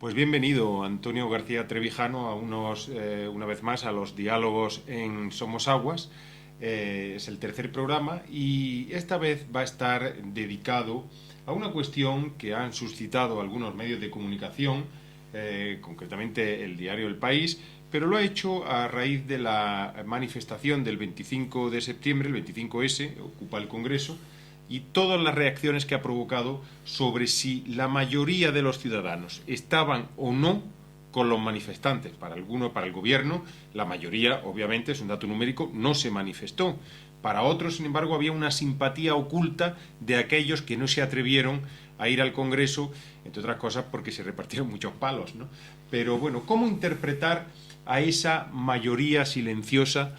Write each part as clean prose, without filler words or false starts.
Pues bienvenido, Antonio García Trevijano, una vez más a los diálogos en Somos Aguas. Es el tercer programa y esta vez va a estar dedicado a una cuestión que han suscitado algunos medios de comunicación, concretamente el diario El País, pero lo ha hecho a raíz de la manifestación del 25 de septiembre, el 25S, ocupa el Congreso, y todas las reacciones que ha provocado sobre si la mayoría de los ciudadanos estaban o no con los manifestantes. Para algunos, para el gobierno, la mayoría, obviamente, es un dato numérico, no se manifestó. Para otros, sin embargo, había una simpatía oculta de aquellos que no se atrevieron a ir al Congreso, entre otras cosas porque se repartieron muchos palos, ¿no? Pero bueno, ¿cómo interpretar a esa mayoría silenciosa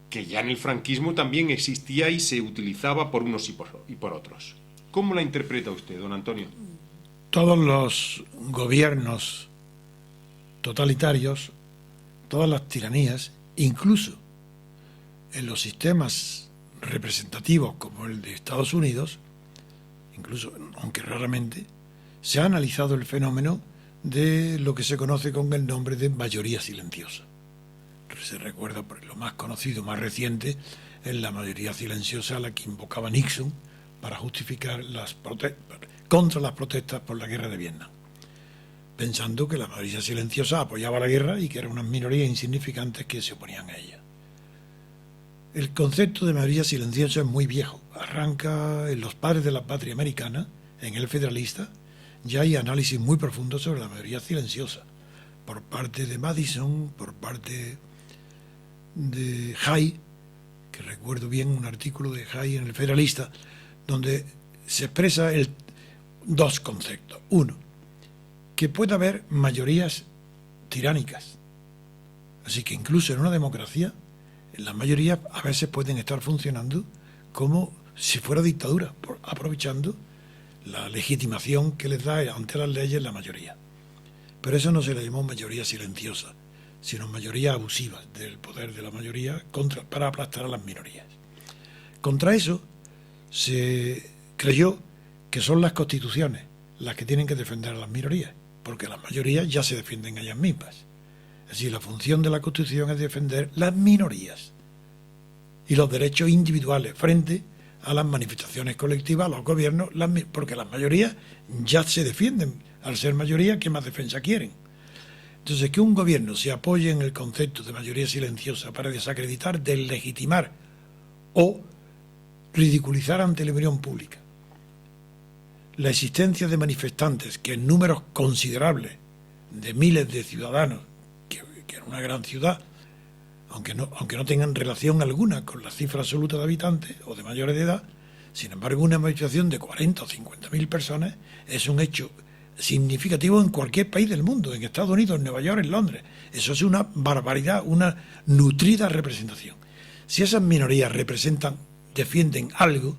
que ya en el franquismo también existía y se utilizaba por unos y por otros? ¿Cómo la interpreta usted, don Antonio? Todos los gobiernos totalitarios, todas las tiranías, incluso en los sistemas representativos como el de Estados Unidos, incluso, aunque raramente, se ha analizado el fenómeno de lo que se conoce con el nombre de mayoría silenciosa. Se recuerda, por lo más conocido, más reciente, es la mayoría silenciosa a la que invocaba Nixon para justificar contra las protestas por la guerra de Vietnam, pensando que la mayoría silenciosa apoyaba la guerra y que eran unas minorías insignificantes que se oponían a ella. El concepto de mayoría silenciosa es muy viejo, arranca en los padres de la patria americana, en el Federalista. Ya hay análisis muy profundos sobre la mayoría silenciosa, por parte de Madison, por parte de Hay, que recuerdo bien un artículo de Hay en el Federalista, donde se expresa dos conceptos. Uno, que puede haber mayorías tiránicas. Así que incluso en una democracia, las mayorías a veces pueden estar funcionando como si fuera dictadura, aprovechando la legitimación que les da ante las leyes la mayoría. Pero eso no se le llamó mayoría silenciosa, sino mayoría abusiva del poder de la mayoría para aplastar a las minorías. Contra eso se creyó que son las constituciones las que tienen que defender a las minorías, porque las mayorías ya se defienden a ellas mismas. Es decir, la función de la Constitución es defender las minorías y los derechos individuales frente a las manifestaciones colectivas, a los gobiernos, porque las mayorías ya se defienden. Al ser mayoría, ¿qué más defensa quieren? Entonces, que un gobierno se apoye en el concepto de mayoría silenciosa para desacreditar, deslegitimar o ridiculizar ante la opinión pública la existencia de manifestantes que en números considerables de miles de ciudadanos, que era una gran ciudad, aunque no tengan relación alguna con la cifra absoluta de habitantes o de mayores de edad, sin embargo una manifestación de 40 o 50.000 personas es un hecho significativo en cualquier país del mundo, en Estados Unidos, en Nueva York, en Londres. Eso es una barbaridad, una nutrida representación. Si esas minorías defienden algo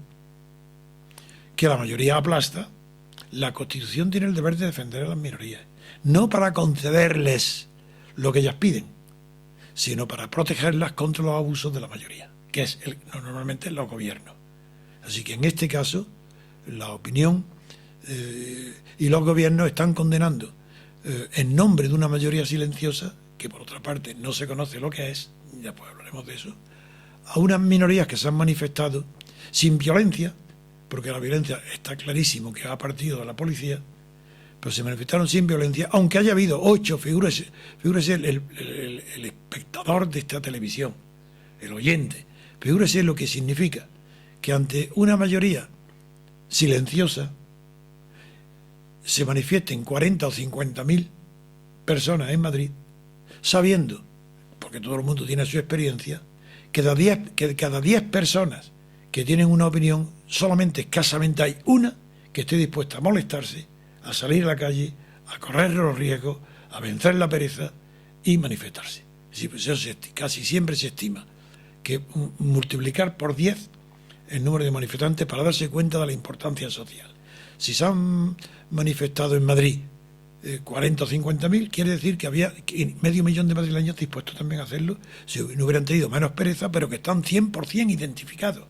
que la mayoría aplasta, la Constitución tiene el deber de defender a las minorías, no para concederles lo que ellas piden, sino para protegerlas contra los abusos de la mayoría, que es normalmente los gobiernos. Así que en este caso, la opinión y los gobiernos están condenando en nombre de una mayoría silenciosa, que por otra parte no se conoce lo que es, ya pues hablaremos de eso, a unas minorías que se han manifestado sin violencia, porque la violencia está clarísimo que ha partido de la policía, pero se manifestaron sin violencia, aunque haya habido 8, figúrese el espectador de esta televisión, el oyente, figúrese lo que significa que ante una mayoría silenciosa se manifiesten 40 o 50.000 personas en Madrid, sabiendo, porque todo el mundo tiene su experiencia, que cada 10 personas que tienen una opinión, solamente escasamente hay una que esté dispuesta a molestarse, a salir a la calle, a correr los riesgos, a vencer la pereza y manifestarse. Sí, pues eso casi siempre se estima que multiplicar por 10 el número de manifestantes para darse cuenta de la importancia social. Si se han manifestado en Madrid 40 o 50.000, quiere decir que había medio millón de madrileños dispuestos también a hacerlo, si no hubieran tenido menos pereza, pero que están 100% identificados.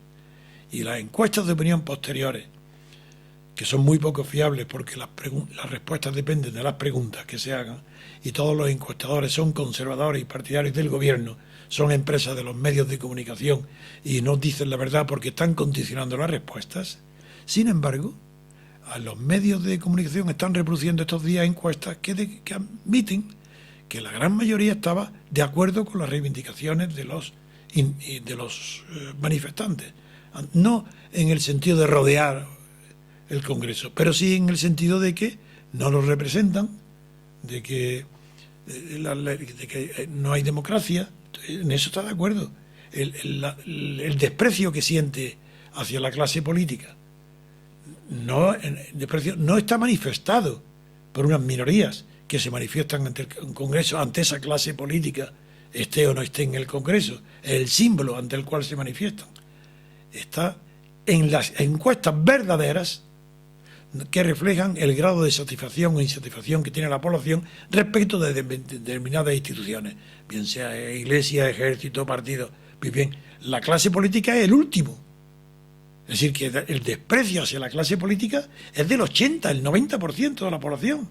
Y las encuestas de opinión posteriores que son muy poco fiables porque las respuestas dependen de las preguntas que se hagan, y todos los encuestadores son conservadores y partidarios del gobierno, son empresas de los medios de comunicación y no dicen la verdad porque están condicionando las respuestas. Sin embargo, a los medios de comunicación están reproduciendo estos días encuestas que admiten que la gran mayoría estaba de acuerdo con las reivindicaciones de los manifestantes. No en el sentido de rodear el Congreso, pero sí en el sentido de que no los representan, de que no hay democracia. En eso está de acuerdo. El desprecio que siente hacia la clase política no está manifestado por unas minorías que se manifiestan ante el Congreso, ante esa clase política, esté o no esté en el Congreso. Es el símbolo ante el cual se manifiestan. Está en las encuestas verdaderas que reflejan el grado de satisfacción o insatisfacción que tiene la población respecto de determinadas instituciones, bien sea iglesia, ejército, partido. Bien, la clase política es el último. Es decir, que el desprecio hacia la clase política es del 80, el 90% de la población.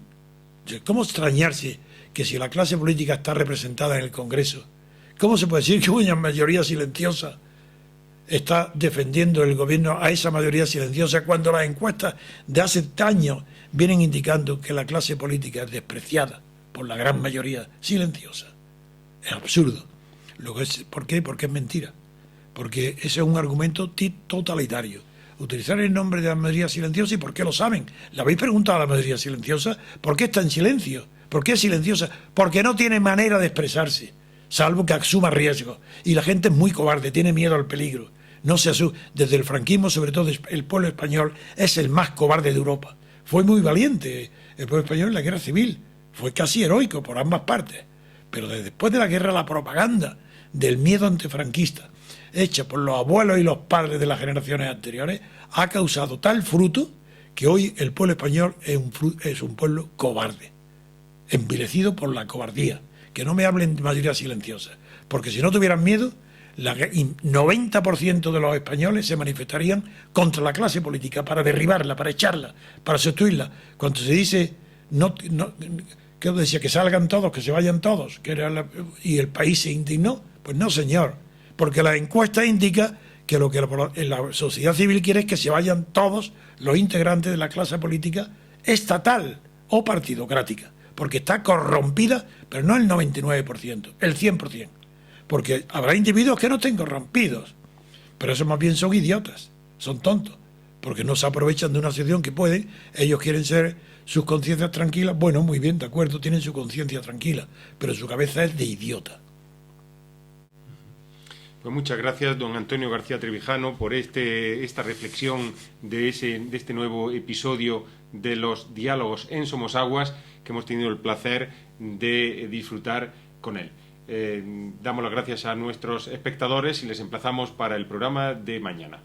¿Cómo extrañarse que si la clase política está representada en el Congreso, cómo se puede decir que una mayoría silenciosa está defendiendo el gobierno a esa mayoría silenciosa cuando las encuestas de hace años vienen indicando que la clase política es despreciada por la gran mayoría silenciosa? Es absurdo. ¿Por qué? Porque es mentira. Porque ese es un argumento totalitario. Utilizar el nombre de la mayoría silenciosa. ¿Y por qué lo saben? ¿Le habéis preguntado a la mayoría silenciosa por qué está en silencio? ¿Por qué es silenciosa? Porque no tiene manera de expresarse, salvo que asuma riesgos. Y la gente es muy cobarde, tiene miedo al peligro. No se asume. Desde el franquismo, sobre todo, el pueblo español es el más cobarde de Europa. Fue muy valiente el pueblo español en la guerra civil. Fue casi heroico por ambas partes. Pero después de la guerra, la propaganda del miedo antifranquista, hecha por los abuelos y los padres de las generaciones anteriores, ha causado tal fruto que hoy el pueblo español es un pueblo cobarde, envilecido por la cobardía. Que no me hablen de mayoría silenciosa, porque si no tuvieran miedo, el 90% de los españoles se manifestarían contra la clase política, para derribarla, para echarla, para sustituirla. Cuando se dice, ¿qué os decía? Que salgan todos, que se vayan todos, y el país se indignó. Pues no, señor, porque la encuesta indica que lo que la sociedad civil quiere es que se vayan todos los integrantes de la clase política estatal o partidocrática, porque está corrompida, pero no el 99%, el 100%. Porque habrá individuos que no estén corrompidos, pero esos más bien son idiotas, son tontos, porque no se aprovechan de una situación que pueden. Ellos quieren ser sus conciencias tranquilas. Bueno, muy bien, de acuerdo, tienen su conciencia tranquila, pero su cabeza es de idiota. Pues muchas gracias, don Antonio García Trevijano, por esta reflexión de este nuevo episodio de los diálogos en Somosaguas, que hemos tenido el placer de disfrutar con él. Damos las gracias a nuestros espectadores y les emplazamos para el programa de mañana.